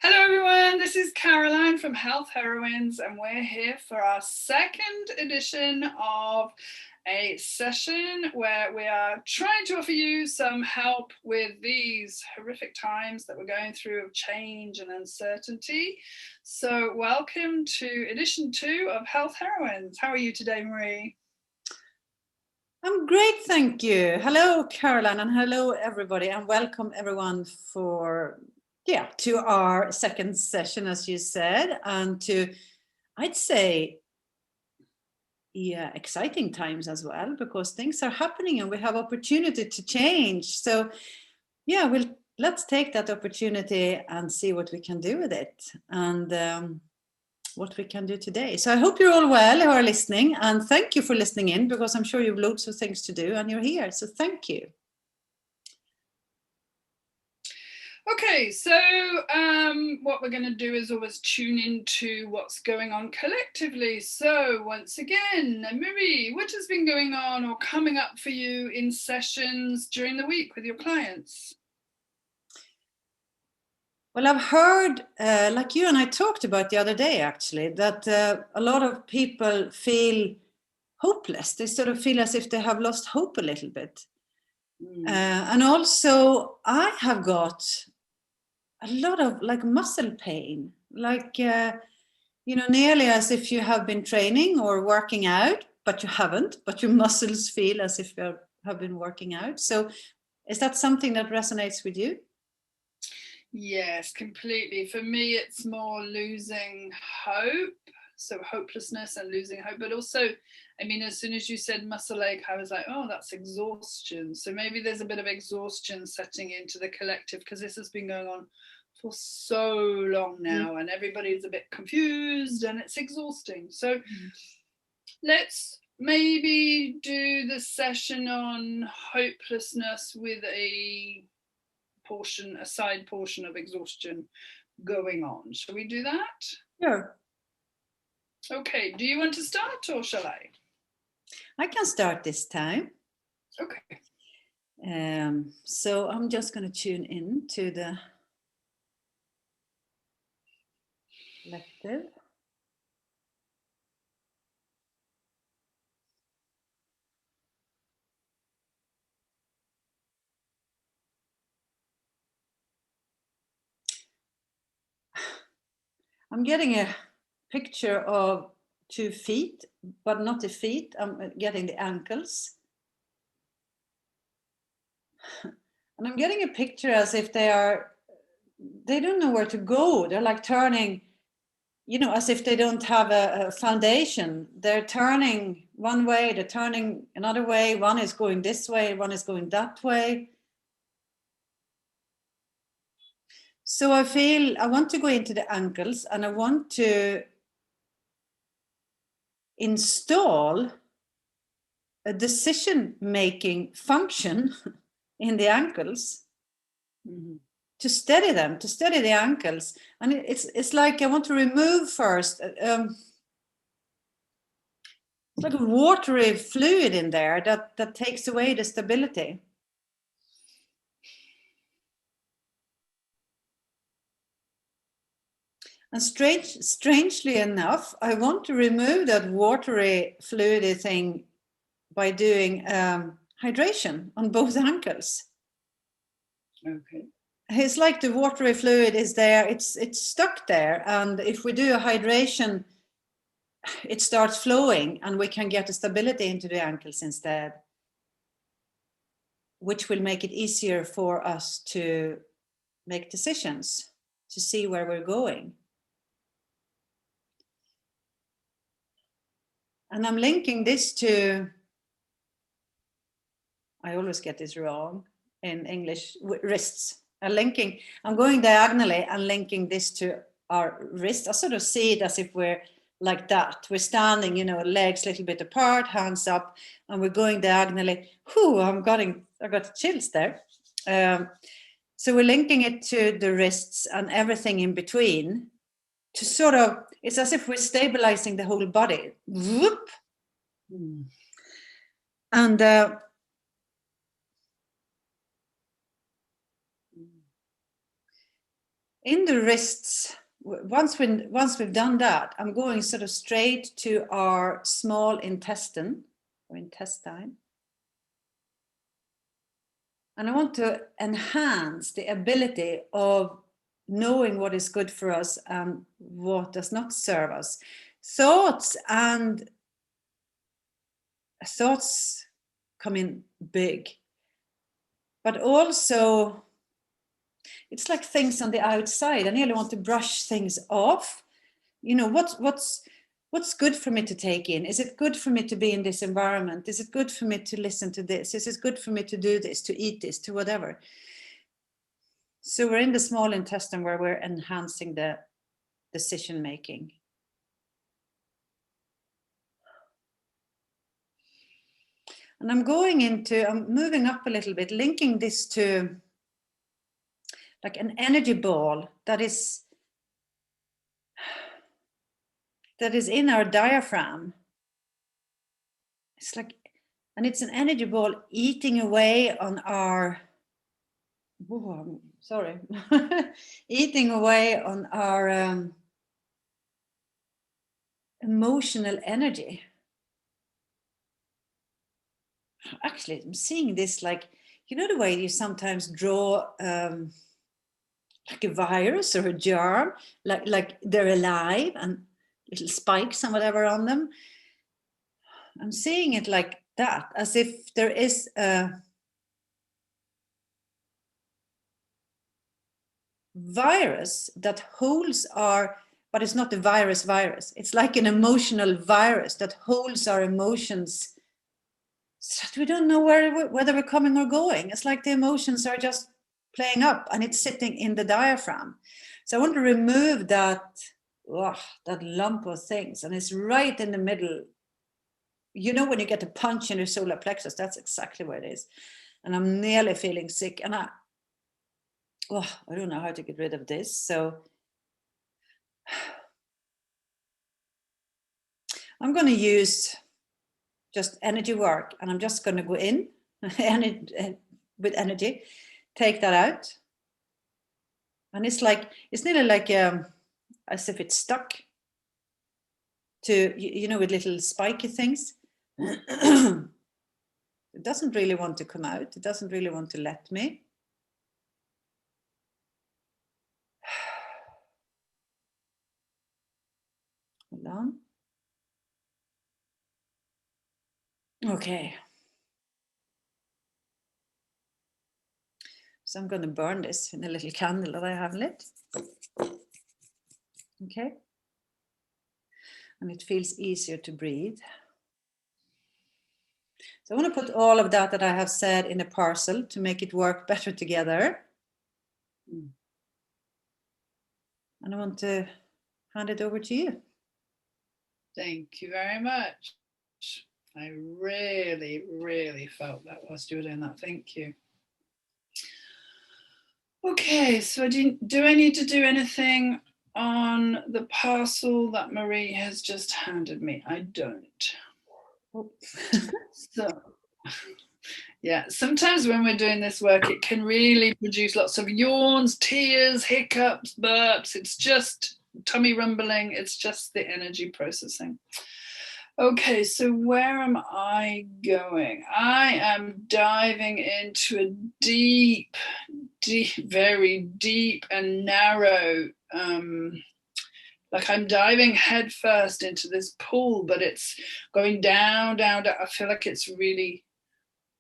Hello everyone, this is Caroline from Health Heroines and we're here for our second edition of a session where we are trying to offer you some help with these horrific times that we're going through of change and uncertainty. So welcome to edition 2 of Health Heroines. How are you today, Marie? I'm great, thank you. Hello, Caroline, and hello, everybody, and welcome everyone to our second session, as you said, and to, I'd say, exciting times as well, because things are happening and we have opportunity to change. So, let's take that opportunity and see what we can do with it, and what we can do today. So I hope you're all well who are listening, and thank you for listening in, because I'm sure you have loads of things to do and you're here. So thank you. Okay, so what we're going to do is always tune into what's going on collectively. So once again, Marie, what has been going on or coming up for you in sessions during the week with your clients? Well, I've heard, like you and I talked about the other day, actually, that a lot of people feel hopeless. They sort of feel as if they have lost hope a little bit. And also, I have got a lot of muscle pain, nearly as if you have been training or working out, but you haven't, but your muscles feel as if you have been working out. So is that something that resonates with you? Yes, completely. For me, it's more losing hope. So hopelessness and losing hope, but also, I mean, as soon as you said muscle ache, I was like, oh, that's exhaustion. So maybe there's a bit of exhaustion setting into the collective, because this has been going on for so long now and everybody's a bit confused and it's exhausting. So let's maybe do the session on hopelessness with a side portion of exhaustion going on. Shall we do that? Sure. Okay, do you want to start or shall I? I can start this time. Okay. So I'm just going to tune in to the collective. I'm getting a picture of 2 feet, but not the feet. I'm getting the ankles. And I'm getting a picture as if they don't know where to go. They're like turning, as if they don't have a foundation. They're turning one way, they're turning another way. One is going this way, one is going that way. So I feel I want to go into the ankles and I want to install a decision-making function in the ankles to steady them, to steady the ankles. And it's like I want to remove first, it's like a watery fluid in there that takes away the stability. And strangely enough, I want to remove that watery fluidy thing by doing hydration on both ankles. Okay. It's like the watery fluid is there, it's stuck there, and if we do a hydration, it starts flowing and we can get a stability into the ankles instead, which will make it easier for us to make decisions, to see where we're going. And I'm linking this to, I always get this wrong in English, wrists. I'm going diagonally and linking this to our wrist. I sort of see it as if we're like that. We're standing, legs a little bit apart, hands up, and we're going diagonally. Whew, I got chills there. So we're linking it to the wrists and everything in between to sort of, it's as if we're stabilizing the whole body. Whoop. And in the wrists, once we've done that, I'm going sort of straight to our small intestine or intestine. And I want to enhance the ability of knowing what is good for us and what does not serve us. Thoughts come in big, but also it's like things on the outside. I nearly want to brush things off. You know, what's good for me to take in? Is it good for me to be in this environment? Is it good for me to listen to this? Is it good for me to do this, to eat this, to whatever? So we're in the small intestine where we're enhancing the decision making. And I'm moving up a little bit, linking this to like an energy ball that is in our diaphragm. It's like, and it's an energy ball eating away on our, eating away on our emotional energy. Actually, I'm seeing this like, you know, the way you sometimes draw like a virus or a germ, like they're alive and little spikes and whatever on them. I'm seeing it like that, as if there is a virus that holds but it's not a virus. It's like an emotional virus that holds our emotions so that we don't know whether we're coming or going. It's like the emotions are just playing up and it's sitting in the diaphragm. So I want to remove that lump of things, and it's right in the middle. You know, when you get a punch in your solar plexus, that's exactly where it is. And I'm nearly feeling sick, and I don't know how to get rid of this. So I'm going to use just energy work, and I'm just going to go in with energy, take that out. And it's nearly like as if it's stuck to, you know, with little spiky things. It doesn't really want to come out. It doesn't really want to let me. Hold on. Okay. So I'm going to burn this in a little candle that I have lit. Okay. And it feels easier to breathe. So I want to put all of that I have said in a parcel to make it work better together. And I want to hand it over to you. Thank you very much. I really, really felt that whilst you were doing that. Thank you. Okay, so do I need to do anything on the parcel that Marie has just handed me? I don't. So, yeah, sometimes when we're doing this work, it can really produce lots of yawns, tears, hiccups, burps. It's just tummy rumbling. It's just the energy processing. Okay, so where am I going? I am diving into a deep, very deep and narrow, like I'm diving headfirst into this pool, but it's going down, down, down. I feel like it's really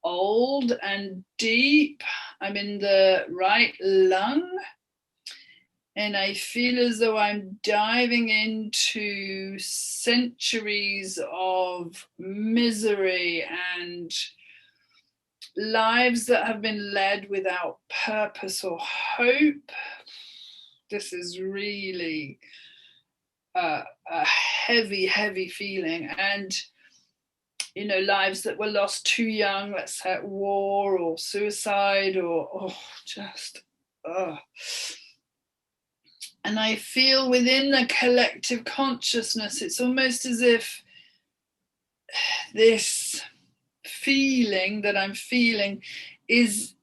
old and deep. I'm in the right lung. And I feel as though I'm diving into centuries of misery and lives that have been led without purpose or hope. This is really a heavy, heavy feeling. And, you know, lives that were lost too young, let's say at war or suicide or just. And I feel within the collective consciousness, it's almost as if this feeling that I'm feeling is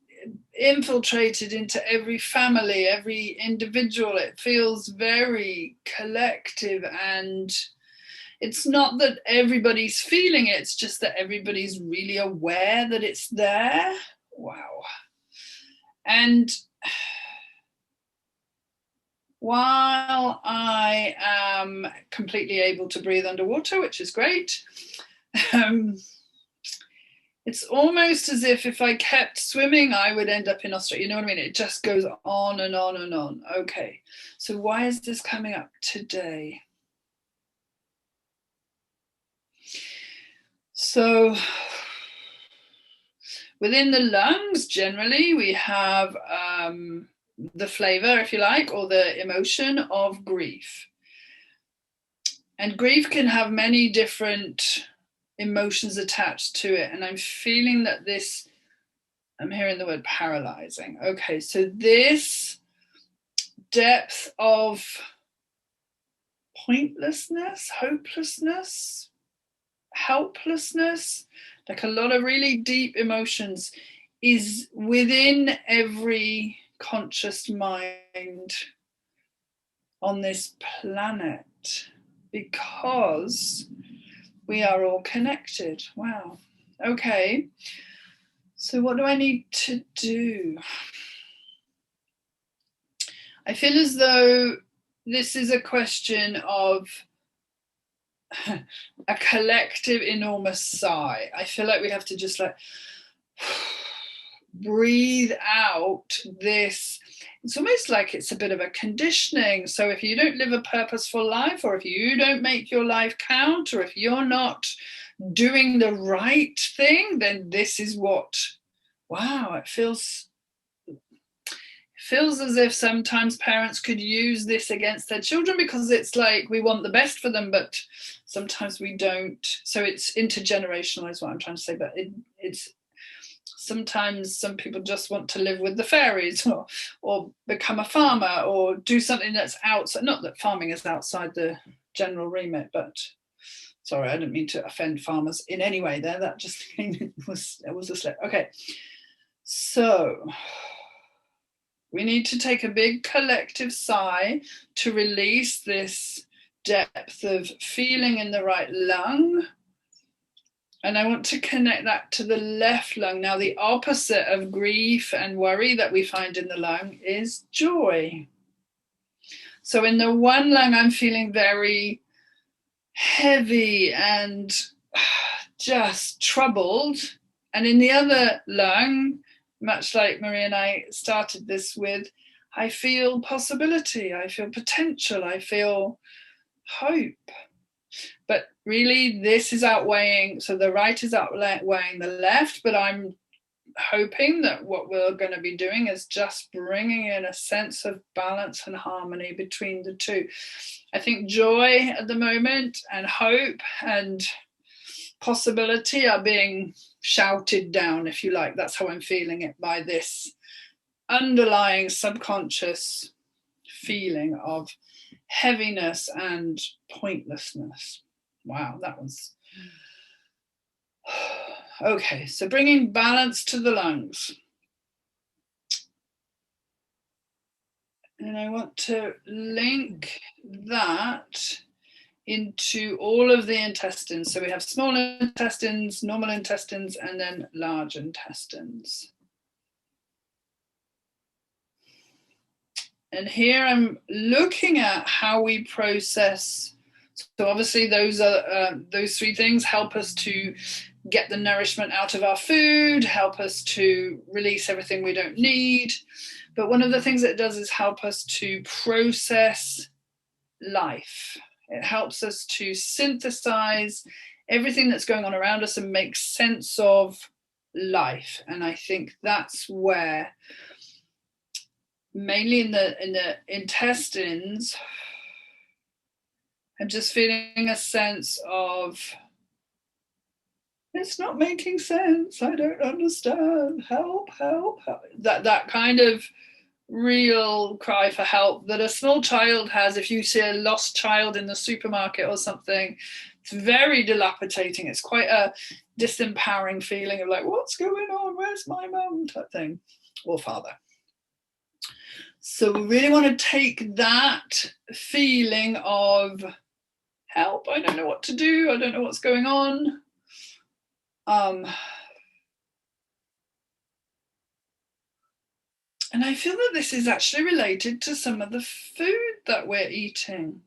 infiltrated into every family, every individual. It feels very collective, and it's not that everybody's feeling it, it's just that everybody's really aware that it's there. Wow. And while I am completely able to breathe underwater, which is great, it's almost as if I kept swimming, I would end up in Australia. You know what I mean? It just goes on and on and on. Okay, so why is this coming up today? So within the lungs, generally, we have the flavor, if you like, or the emotion of grief. And grief can have many different emotions attached to it. And I'm feeling that this, I'm hearing the word paralyzing. Okay, so this depth of pointlessness, hopelessness, helplessness, like a lot of really deep emotions, is within every conscious mind on this planet, because we are all connected. Wow. Okay. So what do I need to do? I feel as though this is a question of a collective enormous sigh. I feel like we have to just like breathe out this. It's almost like it's a bit of a conditioning. So if you don't live a purposeful life, or if you don't make your life count, or if you're not doing the right thing, then this is what, wow, it feels as if sometimes parents could use this against their children, because it's like we want the best for them, but sometimes we don't. So it's intergenerational is what I'm trying to say, but it's sometimes some people just want to live with the fairies, or become a farmer, or do something that's outside. Not that farming is outside the general remit, but sorry, I didn't mean to offend farmers in any way there. That just was a slip. Okay, so we need to take a big collective sigh to release this depth of feeling in the right lung. And I want to connect that to the left lung. Now, the opposite of grief and worry that we find in the lung is joy. So in the one lung, I'm feeling very heavy and just troubled. And in the other lung, much like Marie and I started this with, I feel possibility, I feel potential, I feel hope. But really, this is outweighing, so the right is outweighing the left, but I'm hoping that what we're going to be doing is just bringing in a sense of balance and harmony between the two. I think joy at the moment and hope and possibility are being shouted down, if you like. That's how I'm feeling it, by this underlying subconscious feeling of heaviness and pointlessness. Wow, that was okay. So bringing balance to the lungs, and I want to link that into all of the intestines. So we have small intestines, normal intestines, and then large intestines. And here I'm looking at how we process. So obviously those three things help us to get the nourishment out of our food, help us to release everything we don't need. But one of the things it does is help us to process life. It helps us to synthesize everything that's going on around us and make sense of life. And I think that's where, mainly in the intestines, I'm just feeling a sense of, it's not making sense, I don't understand, help, help, help. That kind of real cry for help that a small child has. If you see a lost child in the supermarket or something, it's very dilapidating. It's quite a disempowering feeling of like, what's going on, where's my mum, type thing. or father. So we really want to take that feeling of help, I don't know what to do, I don't know what's going on. And I feel that this is actually related to some of the food that we're eating.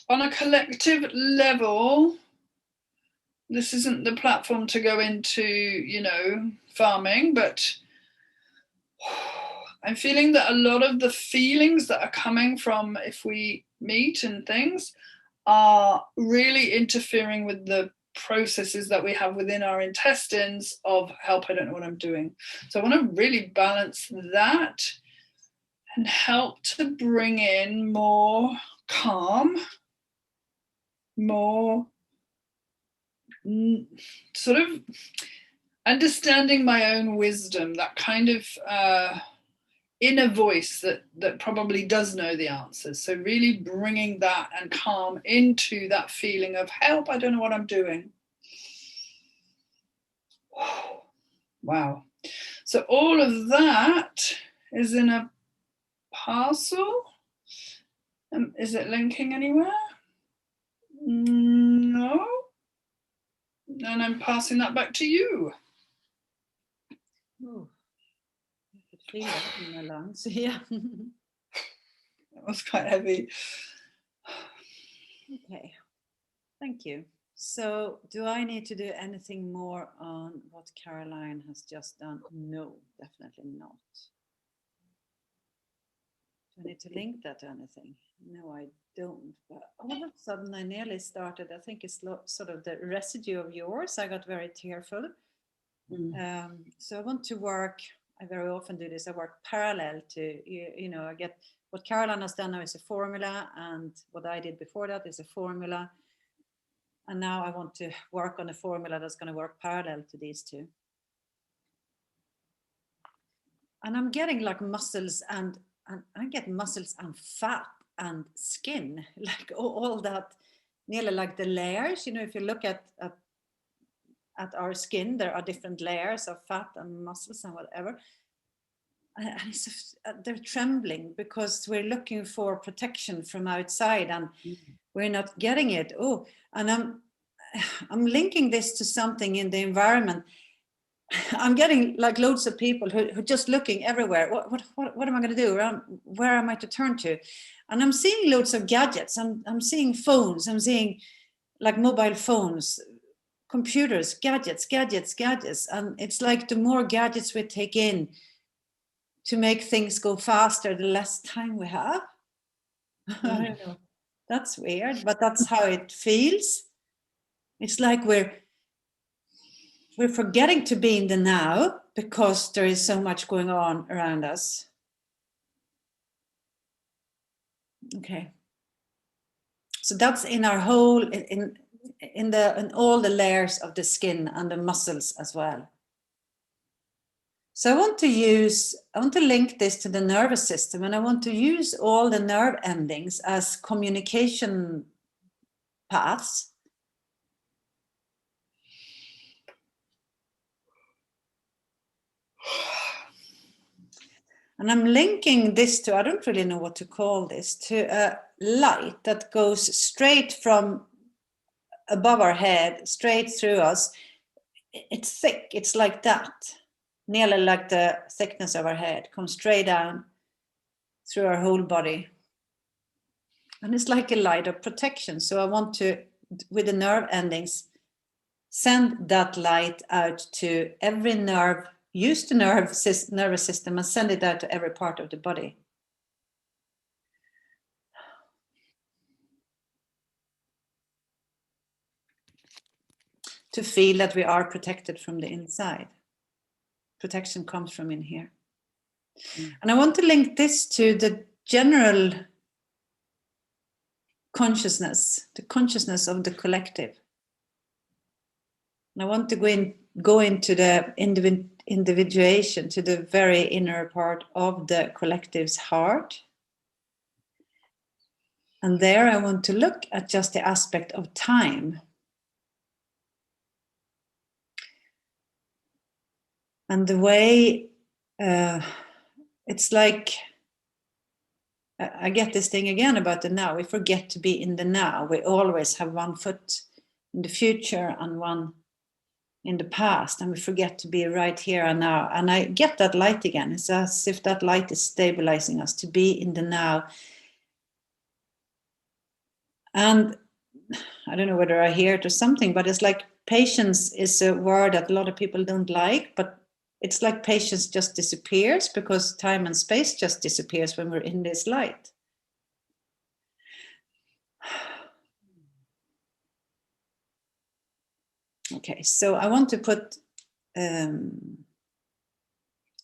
On a collective level, this isn't the platform to go into, you know, farming, but I'm feeling that a lot of the feelings that are coming from if we meat and things are really interfering with the processes that we have within our intestines of help, I don't know what I'm doing. So I want to really balance that and help to bring in more calm, more sort of understanding my own wisdom, that kind of inner voice that probably does know the answers. So really bringing that and calm into that feeling of help, I don't know what I'm doing. Wow. So all of that is in a parcel. Is it linking anywhere? No. And I'm passing that back to you. Oh, I could feel that in my lungs. Yeah. That was quite heavy. Okay. Thank you. So, do I need to do anything more on what Caroline has just done? No, definitely not. Do I need to link that to anything? No, I don't. But all of a sudden, I nearly started. I think it's sort of the residue of yours. I got very tearful. So I want to work. I very often do this. I work parallel to, you know, I get what Caroline has done now is a formula, and what I did before that is a formula. And now I want to work on a formula that's going to work parallel to these two. And I'm getting like muscles and I get muscles and fat and skin, like all that, nearly like the layers. You know, if you look at our skin, there are different layers of fat and muscles and whatever. And they're trembling because we're looking for protection from outside and we're not getting it. Oh, and I'm linking this to something in the environment. I'm getting like loads of people who are just looking everywhere. What am I going to do? Where am I to turn to? And I'm seeing loads of gadgets. I'm seeing phones. I'm seeing like mobile phones, computers, gadgets. And it's like the more gadgets we take in to make things go faster, the less time we have. I don't know. That's weird, but that's how it feels. It's like we're forgetting to be in the now because there is so much going on around us. Okay. So that's in our whole, in all the layers of the skin and the muscles as well. So I want to link this to the nervous system, and I want to use all the nerve endings as communication paths. And I'm linking this to, I don't really know what to call this, to a light that goes straight from above our head, straight through us. It's thick, it's like that, nearly like the thickness of our head, comes straight down through our whole body. And it's like a light of protection. So I want to, with the nerve endings, send that light out to every nerve, use the nervous system and send it out to every part of the body. To feel that we are protected from the inside. Protection comes from in here. And I want to link this to the general consciousness, the consciousness of the collective. And I want to go into the individuation, to the very inner part of the collective's heart. And there I want to look at just the aspect of time. And the way it's like, I get this thing again about the now. We forget to be in the now. We always have one foot in the future and one in the past, and we forget to be right here and now. And I get that light again. It's as if that light is stabilizing us to be in the now. And I don't know whether I hear it or something, but it's like patience is a word that a lot of people don't like, but it's like patience just disappears because time and space just disappears when we're in this light. Okay, so I want to put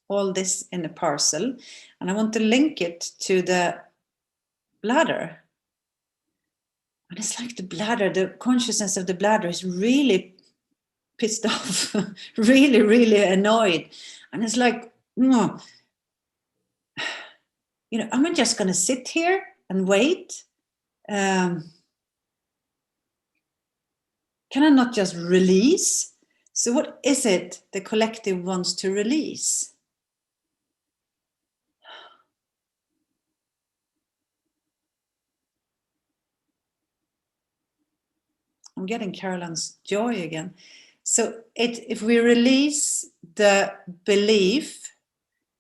all this in a parcel, and I want to link it to the bladder. And it's like the bladder, the consciousness of the bladder is really pissed off, really, really annoyed. And it's like, no, am I just going to sit here and wait? Can I not just release? So what is it the collective wants to release? I'm getting Caroline's joy again. So if we release the belief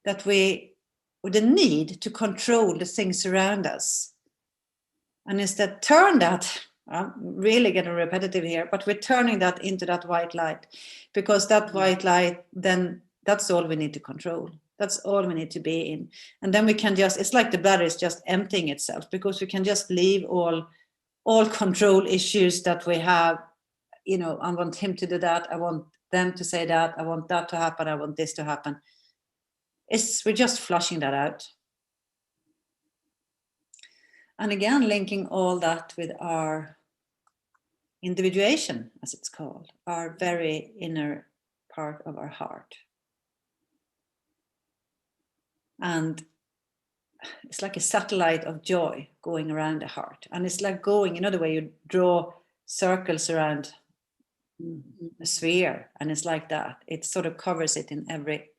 that or the need to control the things around us, and instead turn that, I'm really getting repetitive here, but we're turning that into that white light, because that white light, then that's all we need to control. That's all we need to be in. And then we can it's like the bladder is just emptying itself, because we can just leave all control issues that we have. I want him to do that. I want them to say that. I want that to happen. I want this to happen. We're just flushing that out. And again, linking all that with our individuation, as it's called, our very inner part of our heart. And it's like a satellite of joy going around the heart. And it's like going, the way you draw circles around a sphere, and it's like that. It sort of covers it in every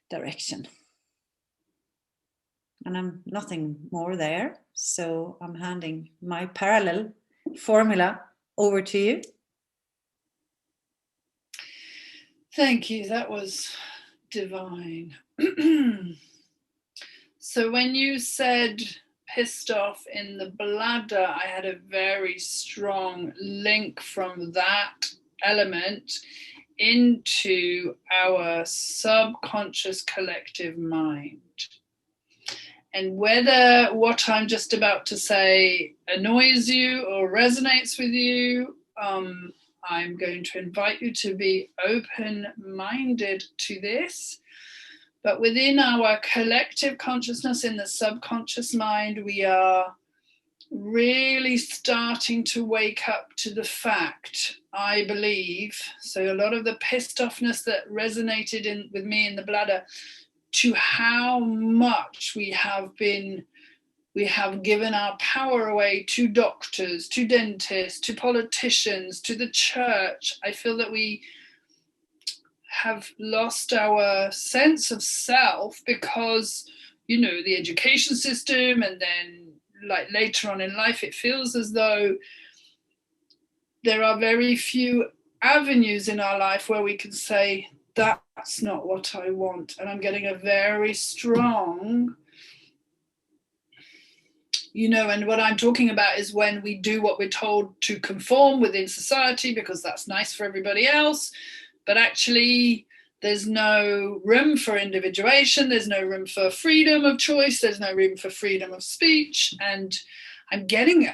direction. And I'm nothing more there. So I'm handing my parallel formula over to you. Thank you. That was divine. So when you said pissed off in the bladder, I had a very strong link from that element into our subconscious collective mind. And whether what I'm just about to say annoys you or resonates with you, I'm going to invite you to be open-minded to this. But within our collective consciousness in the subconscious mind, we are really starting to wake up to the fact, I believe, so a lot of the pissed offness that resonated with me in the bladder, to how much we have given our power away to doctors, to dentists, to politicians, to the church. I feel that we have lost our sense of self because, the education system, and then like later on in life, it feels as though there are very few avenues in our life where we can say, that's not what I want. And I'm getting a very strong, and what I'm talking about is when we do what we're told to conform within society because that's nice for everybody else, but actually there's no room for individuation, there's no room for freedom of choice, there's no room for freedom of speech. And I'm getting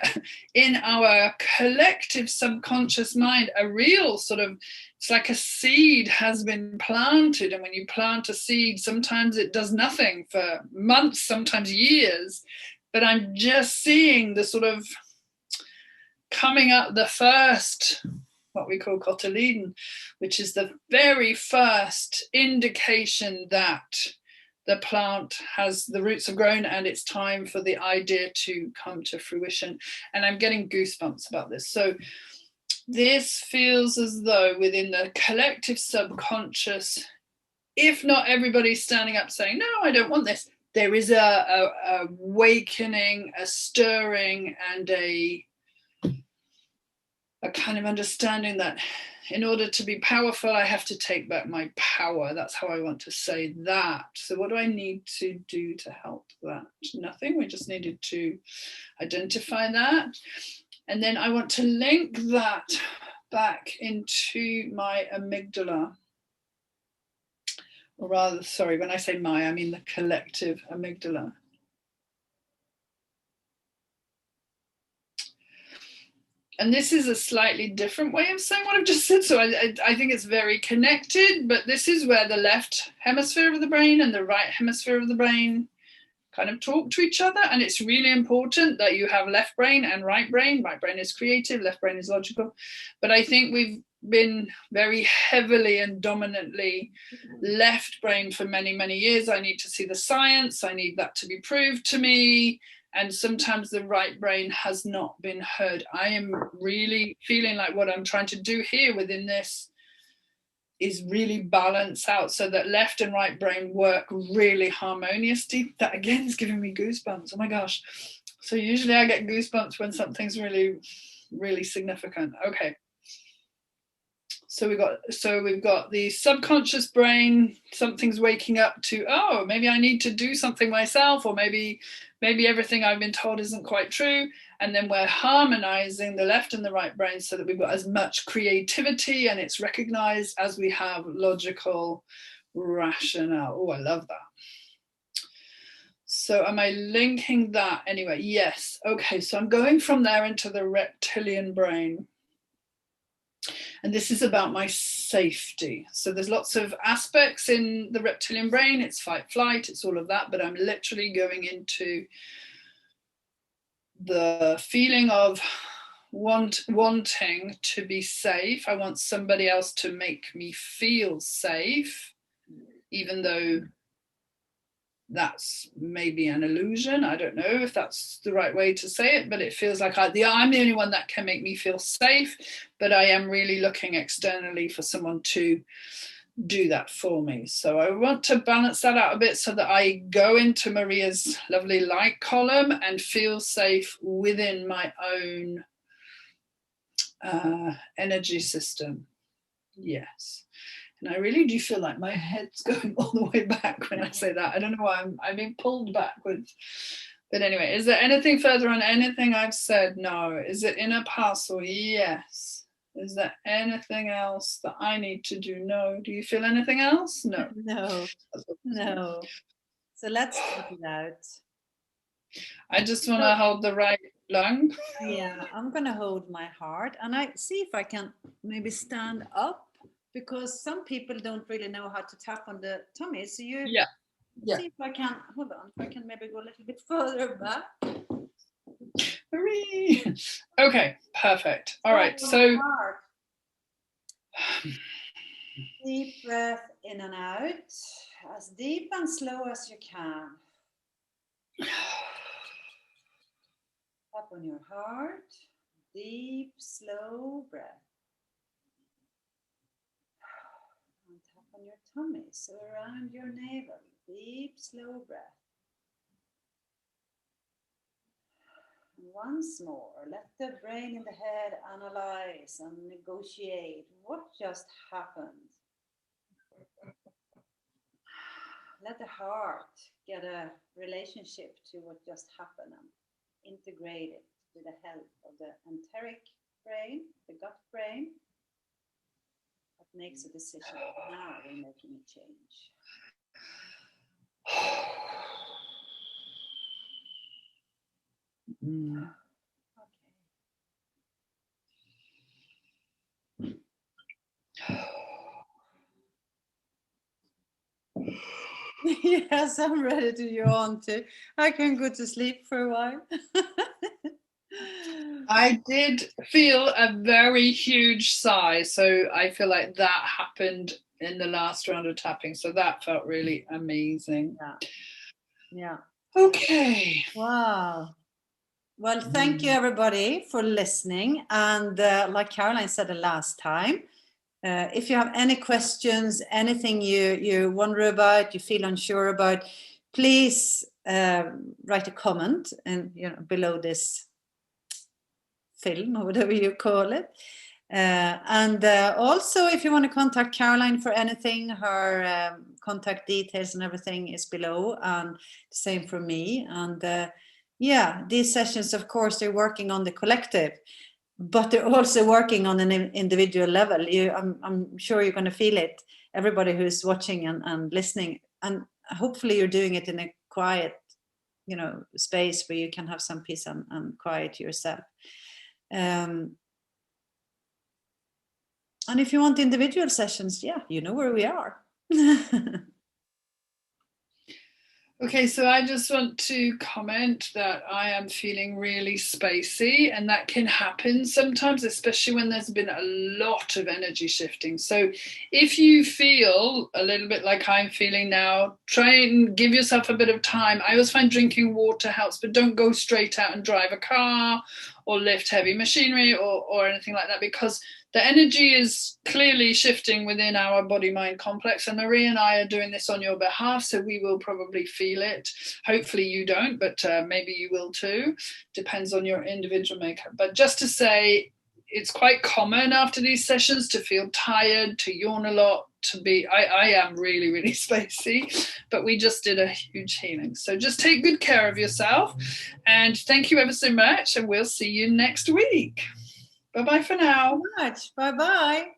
in our collective subconscious mind a real sort of, it's like a seed has been planted. And when you plant a seed, sometimes it does nothing for months, sometimes years. But I'm just seeing the sort of coming up the first, what we call cotyledon, which is the very first indication that the plant the roots have grown and it's time for the idea to come to fruition. And I'm getting goosebumps about this. So this feels as though within the collective subconscious, if not everybody's standing up saying, no, I don't want this, there is a awakening, a stirring, and a kind of understanding that in order to be powerful, I have to take back my power. That's how I want to say that. So what do I need to do to help that? Nothing. We just needed to identify that. And then I want to link that back into my amygdala. Or rather, sorry, when I say my, I mean the collective amygdala. And this is a slightly different way of saying what I've just said. So I think it's very connected, but this is where the left hemisphere of the brain and the right hemisphere of the brain kind of talk to each other. And it's really important that you have left brain and right brain. Right brain is creative, left brain is logical. But I think we've been very heavily and dominantly left brain for many, many years. I need to see the science. I need that to be proved to me. And sometimes the right brain has not been heard. I am really feeling like what I'm trying to do here within this is really balance out so that left and right brain work really harmoniously. That again is giving me goosebumps. Oh my gosh. So usually I get goosebumps when something's really, really significant. Okay. So we've got the subconscious brain, something's waking up to, oh, maybe I need to do something myself, or maybe everything I've been told isn't quite true. And then we're harmonizing the left and the right brain so that we've got as much creativity and it's recognized as we have logical rationale. Oh, I love that. So am I linking that anyway? Yes. Okay, so I'm going from there into the reptilian brain. And this is about my safety. So there's lots of aspects in the reptilian brain. It's fight, flight, it's all of that. But I'm literally going into the feeling of wanting to be safe. I want somebody else to make me feel safe, even though that's maybe an illusion. I don't know if that's the right way to say it, but it feels like I'm the only one that can make me feel safe, but I am really looking externally for someone to do that for me. So I want to balance that out a bit so that I go into Maria's lovely light column and feel safe within my own energy system. Yes. And I really do feel like my head's going all the way back when I say that. I don't know why I'm being pulled backwards. But anyway, is there anything further on anything I've said? No. Is it in a parcel? Yes. Is there anything else that I need to do? No. Do you feel anything else? No. No. No. So let's cut it out. I just want to hold the right lung. Yeah, I'm going to hold my heart and I see if I can maybe stand up, because some people don't really know how to tap on the tummy. So you see if I can, hold on, if I can maybe go a little bit further back. Hooray. Okay, perfect. All right, so deep breath in and out, as deep and slow as you can. Tap on your heart, deep, slow breath. And tap on your tummy, so around your navel, deep, slow breath. And once more, let the brain in the head analyze and negotiate what just happened. Let the heart get a relationship to what just happened and integrate it with the help of the enteric brain, the gut brain, that makes a decision. Now we're making a change. Okay. Yes, I'm ready to yawn too. I can go to sleep for a while. I did feel a very huge sigh, so I feel like that happened in the last round of tapping, so that felt really amazing. Yeah. Okay. Wow. Well, thank you everybody for listening, and like Caroline said the last time, If you have any questions, anything you wonder about, you feel unsure about, please write a comment and below this film or whatever you call it. And also, if you want to contact Caroline for anything, her contact details and everything is below, and the same for me. And yeah, these sessions, of course, they're working on the collective, but they're also working on an individual level. I'm sure you're going to feel it, everybody who's watching and listening, and hopefully you're doing it in a quiet, space where you can have some peace and quiet yourself. And if you want individual sessions, yeah, you know where we are. Okay, so I just want to comment that I am feeling really spacey, and that can happen sometimes, especially when there's been a lot of energy shifting. So if you feel a little bit like I'm feeling now, try and give yourself a bit of time. I always find drinking water helps, but don't go straight out and drive a car or lift heavy machinery or anything like that, because the energy is clearly shifting within our body-mind complex, and Marie and I are doing this on your behalf, so we will probably feel it. Hopefully you don't, but maybe you will too. Depends on your individual makeup. But just to say, it's quite common after these sessions to feel tired, to yawn a lot, to be, I am really, really spacey, but we just did a huge healing. So just take good care of yourself, and thank you ever so much, and we'll see you next week. Bye-bye for now. Bye-bye.